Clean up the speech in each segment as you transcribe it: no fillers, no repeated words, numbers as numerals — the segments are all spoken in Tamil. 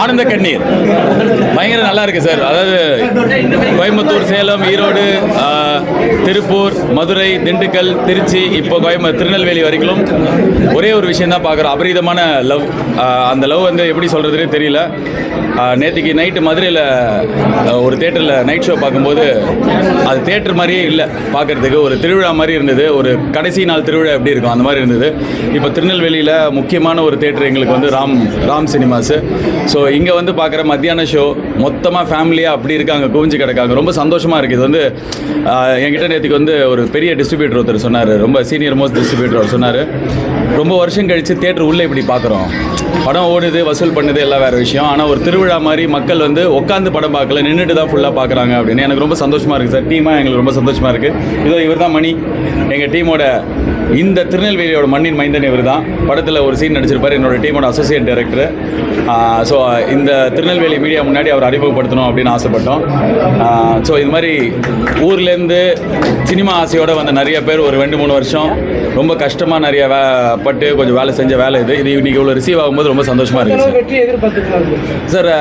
ஆனந்த கண்ணீர் பயங்கர நல்லா இருக்கு சார். அதாவது கோயம்புத்தூர், சேலம், ஈரோடு, திருப்பூர், மதுரை, திண்டுக்கல், திருச்சி, இப்போ திருநெல்வேலி வரைக்கும் ஒரே ஒரு விஷயம் தான் பார்க்குறோம். அபரீதமான லவ். அந்த லவ் வந்து எப்படி சொல்கிறதுனே தெரியல. நேற்றுக்கு நைட்டு மதுரையில் ஒரு தேட்டரில் நைட் ஷோ பார்க்கும்போது அது தேட்டர் மாதிரியே இல்லை பார்க்குறதுக்கு. ஒரு திருவிழா மாதிரி இருந்தது. ஒரு கடைசி நாள் திருவிழா எப்படி இருக்கும் அந்த மாதிரி இருந்தது. இப்போ திருநெல்வேலியில் முக்கியமான ஒரு தேட்டர் எங்களுக்கு வந்து ராம் சினிமாஸு. ஸோ இங்கே வந்து பார்க்குற மத்தியான ஷோ மொத்தமாக ஃபேமிலியாக அப்படி இருக்காங்க, குவிஞ்சு கிடக்காங்க. ரொம்ப சந்தோஷமாக இருக்குது. இது வந்து என்கிட்ட நேற்றுக்கு வந்து ஒரு பெரிய டிஸ்ட்ரிபியூட்டர் ஒருத்தர் சொன்னார், ரொம்ப சீனியர் மோஸ்ட் டிஸ்ட்ரிபியூட்டர் அவர் சொன்னார், ரொம்ப வருஷம் கழித்து தேட்டர் உள்ளே இப்படி பார்க்குறோம். படம் ஓடுது, வசூல் பண்ணுது, எல்லாம் வேறு விஷயம். ஆனால் ஒரு திருவிழா மாதிரி மக்கள் வந்து உட்காந்து படம் பார்க்கல, நின்றுட்டு தான் ஃபுல்லாக பார்க்குறாங்க அப்படின்னு எனக்கு ரொம்ப சந்தோஷமாக இருக்குது சார். டீமாக எங்களுக்கு ரொம்ப சந்தோஷமாக இருக்குது. இதோ இவர் தான் மணி, எங்கள் டீமோட இந்த திருநெல்வேலியோட மண்ணின் மைந்தன் இவர் தான். படத்தில் ஒரு சீன் நடிச்சிருப்பார், என்னோட டீமோட அசோசியேட் டைரக்டர். ஸோ இந்த திருநெல்வேலி மீடியா முன்னாடி அவர் அறிமுகப்படுத்தணும் அப்படின்னு ஆசைப்பட்டோம். ஸோ இது மாதிரி ஊர்லேருந்து சினிமா ஆசையோடு வந்த நிறைய பேர் ஒரு 2-3 வருஷம் ரொம்ப கஷ்டமாக நிறைய பட்டு கொஞ்சம் வேலை செஞ்ச வேலை இது இன்றைக்கி இவ்வளோ ரிசீவ் ஆகும்போது ரொம்ப சந்தோஷமாக இருக்குது சார்.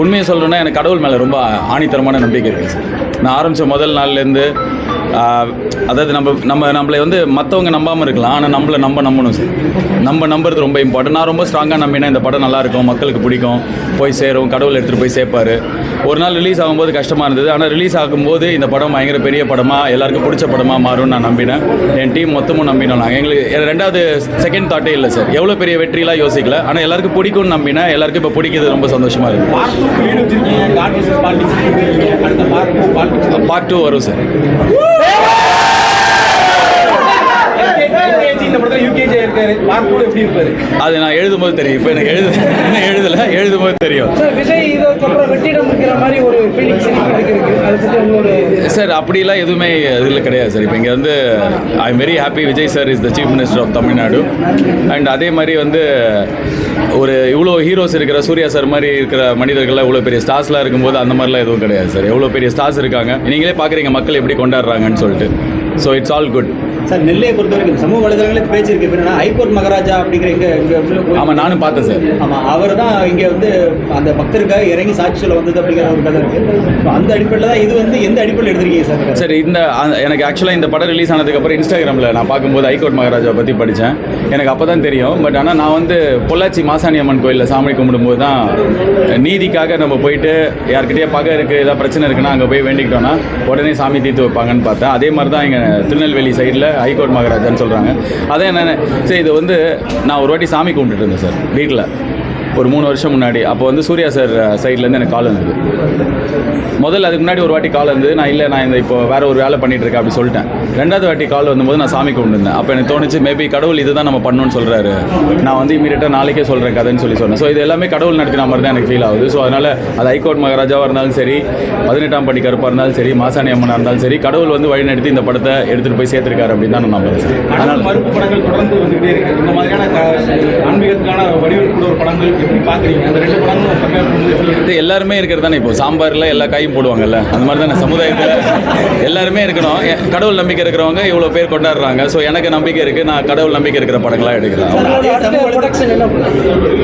உண்மையை சொல்லணுன்னா எனக்கு கடவுள் மேலே ரொம்ப ஆணித்தரமான நம்பிக்கை இருக்குது சார். நான் ஆரம்பித்த முதல் நாள்லேருந்து அதாவது நம்மளை வந்து மற்றவங்க நம்பாமல் இருக்கலாம், ஆனால் நம்மளை நம்பணும் சார். நம்புறது ரொம்ப இம்பார்ட்டன்ட். நான் ரொம்ப ஸ்ட்ராங்காக நம்பினேன் இந்த படம் நல்லாயிருக்கும், மக்களுக்கு பிடிக்கும், போய் சேரும், கடவுள் எடுத்துகிட்டு போய் சேர்ப்பார். ஒரு நாள் ரிலீஸ் ஆகும்போது கஷ்டமாக இருந்தது. ஆனால் ரிலீஸ் ஆகும்போது இந்த படம் பயங்கர பெரிய படமாக எல்லாருக்கும் பிடிச்ச படமாக மாறும்னு நான் நம்பினேன். என் டீம் மொத்தமும் நம்பினோம். நாங்கள் எங்களுக்கு ரெண்டாவது செகண்ட் தாட்டே இல்லை சார். எவ்வளோ பெரிய வெற்றிலாம் யோசிக்கல, ஆனால் எல்லாருக்கும் பிடிக்கும்னு நம்பினேன். எல்லாருக்கும் இப்போ பிடிக்கிறது ரொம்ப சந்தோஷமாக இருக்குது. பார்ட் 2 வரும் சார். அது நான் எழுதும்போது தெரியும். இப்போ எனக்கு எழுதும்போது தெரியும் சார். அப்படிலாம் எதுவுமே இதில் கிடையாது சார். இப்போ இங்கே வந்து I am very happy. Vijay sir is the chief minister of Tamil Nadu. And அதே மாதிரி வந்து ஒரு இவ்வளோ ஹீரோஸ் இருக்கிற சூர்யா சார் மாதிரி இருக்கிற மனிதர்கள்லாம் இவ்வளோ பெரிய ஸ்டார்ஸ்லாம் இருக்கும்போது அந்த மாதிரிலாம் எதுவும் கிடையாது சார். எவ்வளோ பெரிய ஸ்டார்ஸ் இருக்காங்க, நீங்களே பார்க்குறீங்க மக்கள் எப்படி கொண்டாடுறாங்கன்னு சொல்லிட்டு. So it's all good sir. நெல்லையை பொறுத்த வரைக்கும் சமூக வலைதளங்களில் பேச்சு இருக்கு. என்னன்னா ஹைகோர்ட் மகாராஜா அப்படிங்கிற இங்கே ஆமாம், நானும் பார்த்தேன் சார். ஆமாம், அவர் தான் இங்கே வந்து அந்த பக்தருக்காக இறங்கி சாட்சி சொல்ல வந்தது அப்படிங்கிற ஒரு கதை இருக்குது. அந்த அடிப்படையில் தான் இது வந்து எந்த அடிப்படையில் எடுத்துருக்கீங்க சார்? சார், எனக்கு ஆக்சுவலாக இந்த படம் ரிலீஸ் ஆனதுக்கப்புறம் இன்ஸ்டாகிராமில் நான் பார்க்கும்போது ஹைகோர்ட் மகாராஜா பற்றி படித்தேன். எனக்கு அப்போ தான் தெரியும். பட் ஆனால் நான் வந்து பொள்ளாச்சி மாசாணி அம்மன் கோயிலில் சாமி கும்பிடும்போது தான் நீதிக்காக நம்ம போயிட்டு யார்கிட்டயே பகை இருக்குது, ஏதாவது பிரச்சனை இருக்குன்னா அங்கே போய் வேண்டிக்கிட்டோன்னா உடனே சாமி தீர்த்து வைப்பாங்கன்னு பார்த்தேன். அதே மாதிரி தான் இங்கே திருநெல்வேலி சைடில் ஹைகோர்ட் மகாராஜான்னு சொல்கிறாங்க. அதே என்னென்ன சரி, இது வந்து நான் ஒரு வாட்டி சாமி கும்பிட்டுட்டு இருந்தேன் சார் வீட்டில் ஒரு 3 வருஷம் முன்னாடி. அப்போ வந்து சூர்யா சார் சைட்லேருந்து எனக்கு கால் வந்தது. முதல்ல அதுக்கு முன்னாடி ஒரு வாட்டி கால் வந்து நான் இந்த இப்போ வேறு ஒரு வேலை பண்ணிகிட்டு இருக்கேன் அப்படி சொல்லிட்டேன். ரெண்டாவது வாட்டி கால் வந்தபோது நான் சாமி கும்பிட்டுருந்தேன். அப்போ எனக்கு தோணுச்சு மேபி கடவுள் இதுதான் நம்ம பண்ணணும்னு சொல்கிறாரு, நான் வந்து இமீடியட்டாக நாளைக்கே சொல்கிறேன் கதைன்னு சொன்னேன். ஸோ இது எல்லாமே கடவுள் நடத்தின மாதிரி தான் எனக்கு ஃபீல் ஆகுது. ஸோ அதனால் அது ஹைகோர்ட் மகாராஜாவாக இருந்தாலும் சரி, 18ஆம் படி கருப்பாக இருந்தாலும் சரி, மாசாணி அம்மனாக இருந்தாலும் சரி, கடவுள் வந்து வழி நடத்தி இந்த படத்தை எடுத்துகிட்டு போய் சேர்த்துருக்காரு அப்படின்னு தான் நான் நம்புறேன் சார். அதனால் மறுப்பு படங்கள் தொடர்ந்து வந்துகிட்டே இருக்குது. இந்த மாதிரியான ஆன்மீகத்துக்கான வடிவமைப்பு ஒரு படங்கள் எப்படி பார்க்குறீங்க? அந்த 2 படங்களும் எல்லாருமே இருக்கிறது தானே. இப்போ சாம்பாரில் எல்லா காயும் போடுவாங்கல்ல, அந்த மாதிரி தானே சமுதாயத்தில் எல்லாருமே இருக்கணும். கடவுள் நம்பிக்கை இருக்கிறவங்க இவ்வளோ பேர் கொண்டாடுறாங்க. ஸோ எனக்கு நம்பிக்கை இருக்குது, நான் கடவுள் நம்பிக்கை இருக்கிற படங்களாக எடுக்கிறேன்.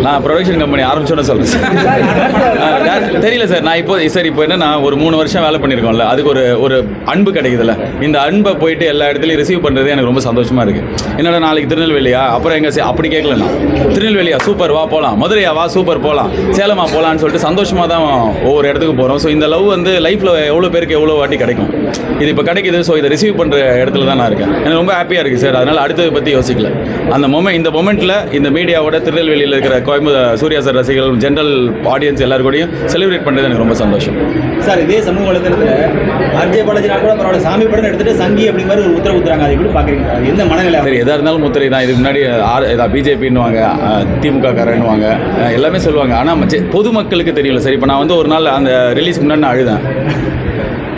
நான் ப்ரொடக்ஷன் கம்பெனி ஆரம்பிச்சோன்னு சொல்கிறேன் சார். தெரியல சார். நான் இப்போ என்ன நான் ஒரு 3 வருஷம் வேலை பண்ணியிருக்கோம்ல, அதுக்கு ஒரு அன்பு கிடைக்குதுல்ல. இந்த அன்பை போயிட்டு எல்லா இடத்துலையும் ரிசீவ் பண்ணுறது எனக்கு ரொம்ப சந்தோஷமாக இருக்குது. என்னடா நாளைக்கு திருநெல்வேலியா, அப்புறம் எங்கே அப்படி கேட்கலண்ணா, திருநெல்வேலியா சூப்பர் வா போகலாம், மதுரையா வா சூப்பர் போகலாம், சேலமா போகலான்னு சொல்லிட்டு சந்தோஷமாக தான் ஒவ்வொரு இடத்துக்கு போகிறோம். ஸோ இந்த லவ் வந்து லைஃப்பில் எவ்வளோ பேருக்கு எவ்வளோ வாட்டி கிடைக்கும், இது இப்போ கிடைக்குது. ஸோ இதை ரிசீவ் பண்ணுற இடத்துல தான் நான் இருக்கேன். எனக்கு ரொம்ப ஹாப்பியாக இருக்குது சார். அதனால் அடுத்ததை பற்றி யோசிக்கல. இந்த மொமெண்ட்டில் இந்த மீடியாவோட திருநெல்வேலியில் இருக்கிற சூர்யா சார் ரசிகர்கள், ஜென்ரல் ஆடியன்ஸ் எல்லாருக்கூடையும் செலிப்ரேட் பண்ணுறது எனக்கு ரொம்ப சந்தோஷம் சார். இதே சமூக வலைதளத்தில் ஆர்ஜே பாலாஜி கூட அவரோட சாமி படம் எடுத்துகிட்டு சங்கி அப்படிங்கிற ஒரு உத்தரவு ஊத்துறாங்க. அதை எப்படி பார்க்குறீங்க? எந்த மனநிலை? சரி, எதாக இருந்தாலும் முத்திரை தான். இதுக்கு முன்னாடி பிஜேபின்னுவாங்க, திமுக காரன்னுவாங்க, எல்லாமே சொல்லுவாங்க. ஆனால் பொதுமக்களுக்கு தெரியல. சரி, இப்போ நான் வந்து ஒரு நாள் அந்த ரிலீஸ்க்கு முன்னாடி நான் அழுதேன்.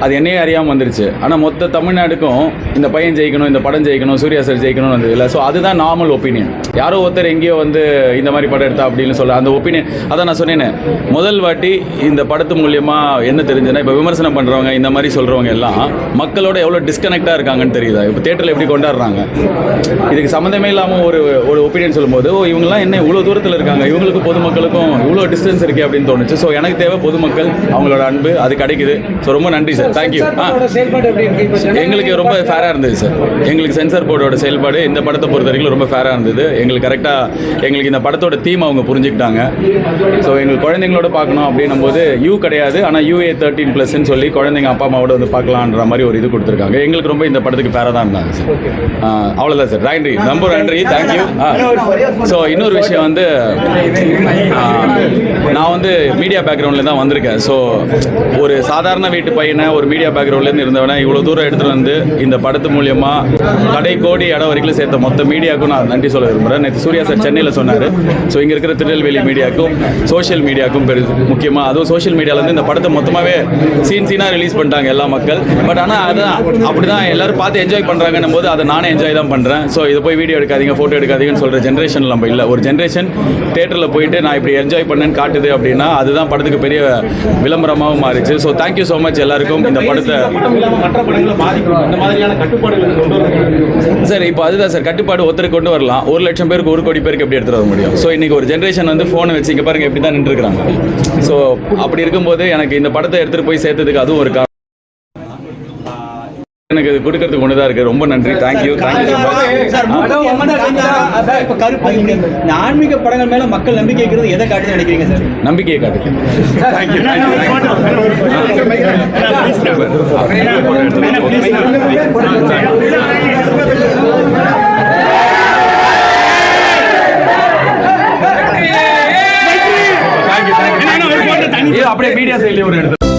அது என்னையே அறியாமல் வந்துருச்சு. ஆனால் மொத்த தமிழ்நாடுக்கும் இந்த பையன் ஜெயிக்கணும், இந்த படம் ஜெயிக்கணும், சூர்யா சார் ஜெயிக்கணும்னு வந்தது இல்லை. ஸோ அதுதான் நார்மல் ஒப்பீனியன். யாரோ ஒருத்தர் எங்கேயோ வந்து இந்த மாதிரி படம் எடுத்தா அப்படின்னு சொல்ல அந்த ஒப்பீனியன். அதான் நான் சொன்னேன்னு, முதல் வாட்டி இந்த படத்து மூலியமாக என்ன தெரிஞ்சுன்னா, இப்போ விமர்சனம் பண்ணுறவங்க இந்த மாதிரி சொல்கிறவங்க எல்லாம் மக்களோட எவ்வளோ டிஸ்கனெக்டாக இருக்காங்கன்னு தெரியுதா. இப்போ தேட்டரில் எப்படி கொண்டாடுறாங்க, இதுக்கு சம்மந்தமே இல்லாமல் ஒரு ஒப்பீனியன் சொல்லும்போது, ஓ இவங்கெல்லாம் என்ன இவ்வளோ தூரத்தில் இருக்காங்க, இவங்களுக்கு பொதுமக்களுக்கும் இவ்வளோ டிஸ்டன்ஸ் இருக்கே அப்படின்னு தோணுச்சு. ஸோ எனக்கு தேவை பொதுமக்கள், அவங்களோட அன்பு, அது கிடைக்குது. ஸோ ரொம்ப நன்றி சார், தேங்க்யூ. எங்களுக்கு ரொம்ப ஃபேராக இருந்தது சார். எங்களுக்கு சென்சார் போர்டோட செயல்பாடு இந்த படத்தை பொறுத்த வரைக்கும் ரொம்ப ஃபேராக இருந்தது. எங்களுக்கு கரெக்டாக எங்களுக்கு இந்த படத்தோட தீம் அவங்க புரிஞ்சுக்கிட்டாங்க. ஸோ எங்களுக்கு குழந்தைங்களோட பார்க்கணும் அப்படின்னும் போது யூ கிடையாது, ஆனால் UA13+ன்னு சொல்லி குழந்தைங்க அப்பா அம்மாவோட வந்து பார்க்கலான்ற மாதிரி ஒரு இது கொடுத்துருக்காங்க. எங்களுக்கு ரொம்ப இந்த படத்துக்கு ஃபேராக தான் இருந்தாங்க சார். அவ்வளோதான் சார், நன்றி, ரொம்ப நன்றி, தேங்க்யூ. ஸோ இன்னொரு விஷயம் வந்து, நான் வந்து மீடியா பேக்ரவுண்டில் தான் வந்திருக்கேன். ஸோ ஒரு சாதாரண வீட்டு பையனை ஒரு மீடியா பேக்ரவுண்ட்லேருந்து இருந்தவனை இவ்வளோ தூரம் எடுத்துகிட்டு வந்து இந்த படத்து மூலியமாக கடை கோடி இடம் வரைக்கும் சேர்த்த மொத்த மீடியாவுக்கும் நான் நன்றி சொல்ல விரும்புகிறேன். நேற்று சூர்யா சார் சென்னையில் சொன்னார். ஸோ இங்கே இருக்கிற திருநெல்வேலி மீடியாவுக்கும் சோஷியல் மீடியாவுக்கும் முக்கியமாக, அதுவும் சோஷியல் மீடியாவிலேருந்து இந்த படத்தை மொத்தமாகவே சீனாக ரிலீஸ் பண்ணிட்டாங்க எல்லா மக்கள். பட் ஆனால் அதுதான் அப்படி தான் எல்லோரும் பார்த்து என்ஜாய் பண்ணுறாங்கன்னும் போது அதை நானே என்ஜாய் தான் பண்ணுறேன். ஸோ இதை போய் வீடியோ எடுக்காதீங்க, ஃபோட்டோ எடுக்காதீங்கன்னு சொல்கிற ஜென்ரேஷன் நம்ம இல்லை. ஒரு ஜென்ரேஷன் தேட்டரில் போயிட்டு நான் இப்படி என்ஜாய் பண்ணேன்னு காட்டுது அப்படின்னா அதுதான் படத்துக்கு பெரிய விளம்பரமாகவும் மாறிச்சு. ஸோ தேங்க்யூ ஸோ மச் எல்லாருக்கும். இந்த படத்தை மற்ற படங்களை பாதிக்கும் இந்த மாதிரியான கட்டுப்பாடுகள் கொண்டு வரணும் சார். இப்போ அதுதான் சார், கட்டுப்பாடு ஒருத்தருக்கு கொண்டு வரலாம். 1 லட்சம் பேருக்கு 1 கோடி பேருக்கு எப்படி எடுத்துகிட்டு வர முடியும்? ஸோ இன்றைக்கி ஒரு ஜென்ரேஷன் வந்து ஃபோனை வச்சு இங்கே பாருங்கள் எப்படி தான் நின்றுருக்காங்க. ஸோ அப்படி இருக்கும்போது எனக்கு இந்த படத்தை எடுத்துகிட்டு போய் சேர்த்ததுக்கு அதுவும் ஒரு எனக்கு கொடுக்கறதுக்கு ஒன்று தான் இருக்குது. ரொம்ப நன்றி, தேங்க்யூ, தேங்க்யூ ஸோ மச். இப்போ கருப்பு இந்த ஆன்மீக படங்கள் மேல மக்கள் நம்பிக்கை வைக்கிறது எதை காட்டுன்னு நினைக்கிறீங்க சார்? நம்பிக்கையை காட்டுங்க. அப்படியே மீடியா சைட்லேயே ஒரு இடத்துல